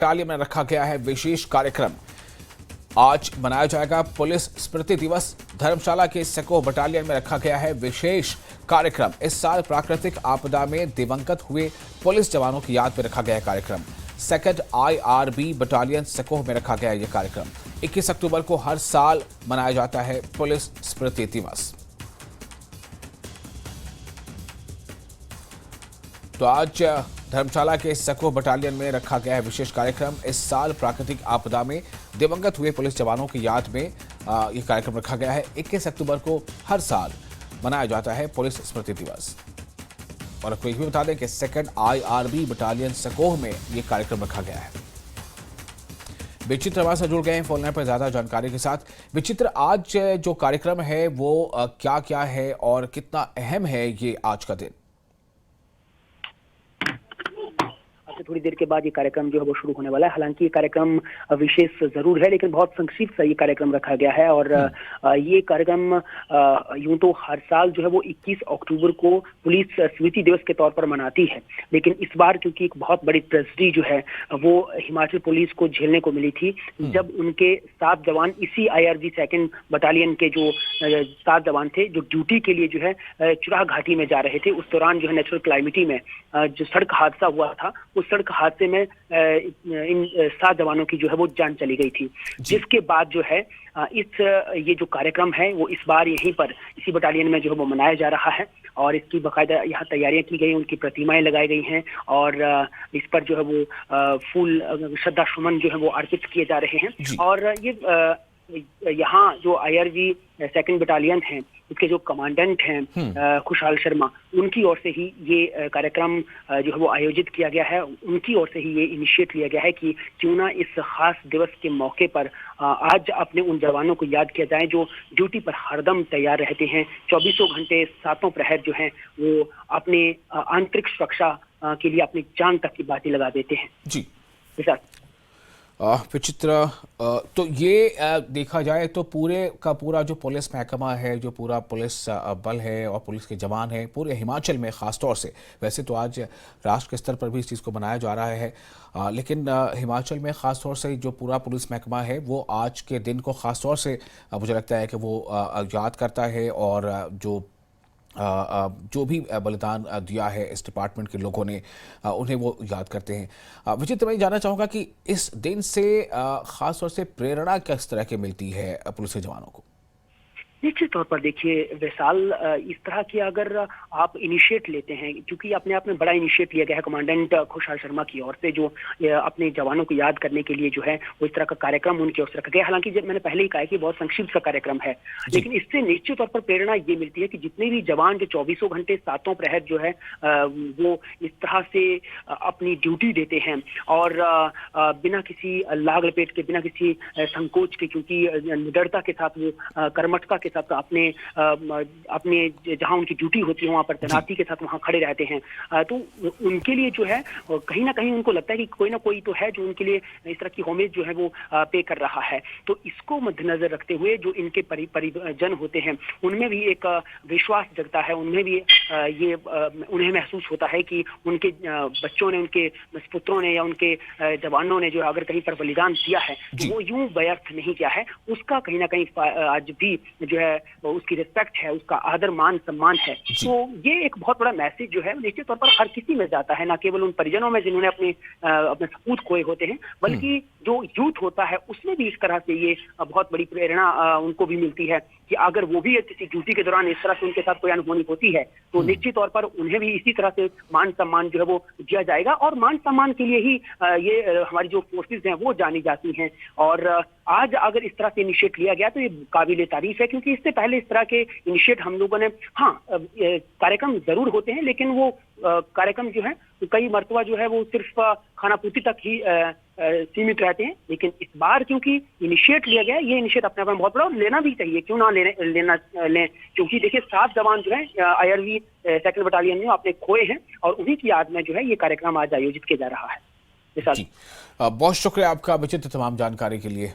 Battalion में रखा गया है विशेष कार्यक्रम। आज मनाया जाएगा पुलिस स्मृति दिवस। धर्मशाला के सकोह बटालियन में रखा गया है विशेष कार्यक्रम। इस साल प्राकृतिक आपदा में दिवंगत हुए पुलिस जवानों की याद में रखा गया कार्यक्रम। सेकंड IRB बटालियन सकोह में रखा गया यह कार्यक्रम। 21 अक्टूबर को हर साल मनाया जाता है पुलिस स्मृति दिवस। तो आज धर्मशाला के सकोह बटालियन में रखा गया है विशेष कार्यक्रम। इस साल प्राकृतिक आपदा में दिवंगत हुए पुलिस जवानों की याद में यह कार्यक्रम रखा गया है। 21 अक्टूबर को हर साल मनाया जाता है पुलिस स्मृति दिवस। और आपको ये भी बता दें कि सेकंड IRB बटालियन सकोह में यह कार्यक्रम रखा गया है। विचित्र हमारे साथ जुड़ गए हैं फोन लाइन पर ज्यादा जानकारी के साथ। विचित्र, आज जो कार्यक्रम है वो क्या क्या है और कितना अहम है ये आज का दिन? थोड़ी देर के बाद ये कार्यक्रम जो है वो शुरू होने वाला है। हालांकि ये कार्यक्रम विशेष जरूर है, लेकिन बहुत संक्षिप्त सा ये कार्यक्रम रखा गया है। और ये कार्यक्रम यूं तो हर साल जो है वो 21 अक्टूबर को पुलिस स्मृति दिवस के तौर पर मनाती है, लेकिन इस बार क्योंकि एक बहुत बड़ी ट्रेजेडी जो है वो हिमाचल पुलिस को झेलने को मिली थी, जब उनके 7 जवान इसी IRB सेकंड बटालियन के जो 7 जवान थे जो ड्यूटी के लिए जो है चुराह घाटी में जा रहे थे। उस दौरान जो है नेचुरल क्लाइमिटी में जो सड़क हादसा हुआ था, उस सड़क हादसे में इन 7 जवानों की जो है वो जान चली गई थी। जिसके बाद जो है ये जो कार्यक्रम है वो इस बार यहीं पर इसी बटालियन में जो है वो मनाया जा रहा है। और इसकी बाकायदा यहाँ तैयारियां की गई, उनकी प्रतिमाएं लगाई गई हैं और इस पर जो है वो फूल श्रद्धा सुमन जो है वो अर्पित किए जा रहे हैं। और ये यहाँ जो IRB सेकंड बटालियन है, इसके जो कमांडेंट हैं खुशहाल शर्मा, उनकी ओर से ही ये कार्यक्रम जो है वो आयोजित किया गया है। उनकी ओर से ही ये इनिशिएट लिया गया है कि क्यों ना इस खास दिवस के मौके पर आज अपने उन जवानों को याद किया जाए जो ड्यूटी पर हरदम तैयार रहते हैं। 24 घंटे सातों प्रहर जो हैं वो अपने आंतरिक सुरक्षा के लिए अपनी जान तक की बाजी लगा देते हैं। जी विचित्र, तो ये देखा जाए तो पूरे का पूरा जो पुलिस महकमा है, जो पूरा पुलिस बल है और पुलिस के जवान हैं पूरे हिमाचल में ख़ास तौर से, वैसे तो आज राष्ट्र के स्तर पर भी इस चीज़ को मनाया जा रहा है, लेकिन हिमाचल में ख़ास तौर से जो पूरा पुलिस महकमा है वो आज के दिन को ख़ास तौर से मुझे लगता है कि वो याद करता है। और जो भी बलिदान दिया है इस डिपार्टमेंट के लोगों ने, उन्हें वो याद करते हैं। विचित्र, मैं जानना चाहूँगा कि इस दिन से ख़ास तौर से प्रेरणा किस तरह की मिलती है पुलिस के जवानों को? निश्चित तौर पर देखिए वैसाल, इस तरह की अगर आप इनिशिएट लेते हैं, क्योंकि अपने आप में बड़ा इनिशिएट लिया गया है कमांडेंट खुशहाल शर्मा की ओर से, जो अपने जवानों को याद करने के लिए जो है वो इस तरह का कार्यक्रम उनकी ओर से रखा गया। हालांकि जब मैंने पहले ही कहा कि बहुत संक्षिप्त सा कार्यक्रम है, लेकिन इससे निश्चित तौर पर प्रेरणा ये मिलती है कि जितने भी जवान जो 24 घंटे सातों प्रहर जो है वो इस तरह से अपनी ड्यूटी देते हैं और बिना किसी लाग लपेट के, बिना किसी संकोच के, क्योंकि निडरता के साथ वो कर्मठता के साथ अपने जहां उनकी ड्यूटी होती है वहां पर तैनाती के साथ वहां खड़े रहते हैं। तो उनके लिए जो है कहीं ना कहीं उनको लगता है कि कोई ना कोई तो है जो उनके लिए इस तरह की होमेज जो है वो पे कर रहा है। तो इसको मद्देनजर रखते हुए जो इनके परिजन होते हैं उनमें भी एक विश्वास जगता है, उनमें भी ये उन्हें महसूस होता है कि उनके बच्चों ने, उनके पुत्रों ने या उनके जवानों ने जो अगर कहीं पर बलिदान दिया है तो वो यूं व्यर्थ नहीं किया है। उसका कहीं ना कहीं आज भी जो है उसकी रिस्पेक्ट है, उसका आदर मान सम्मान है। तो ये एक बहुत बड़ा मैसेज जो है निश्चित तौर पर हर किसी में जाता है, ना केवल उन परिजनों में जिन्होंने अपने सपूत खोए होते हैं, बल्कि जो यूथ होता है उसमें भी इस तरह से ये बहुत बड़ी प्रेरणा उनको भी मिलती है कि अगर वो भी किसी ड्यूटी के दौरान इस तरह से उनके साथ कोई अनहोनी होती है तो निश्चित तौर पर उन्हें भी इसी तरह से मान सम्मान जो है वो दिया जाएगा। और मान सम्मान के लिए ही ये हमारी जो फोर्सेज हैं वो जानी जाती हैं। और आज अगर इस तरह से इनिशिएट लिया गया तो ये काबिले तारीफ है, क्योंकि इससे पहले इस तरह के इनिशिएट हम लोगों ने, कार्यक्रम जरूर होते हैं लेकिन वो कार्यक्रम जो है कई मरतबा जो है वो सिर्फ खानापूर्ति तक ही सीमित रहते हैं। लेकिन इस बार क्योंकि इनिशिएट लिया गया, ये इनिशिएट अपने आप में बहुत बड़ा और लेना भी चाहिए, क्यों ना लें, क्योंकि देखिए 7 जवान जो है IRB सेकंड बटालियन में अपने खोए हैं और उन्हीं की याद में जो है ये कार्यक्रम आज आयोजित किया जा रहा है। जी, बहुत शुक्रिया आपका विचित्र तमाम जानकारी के लिए।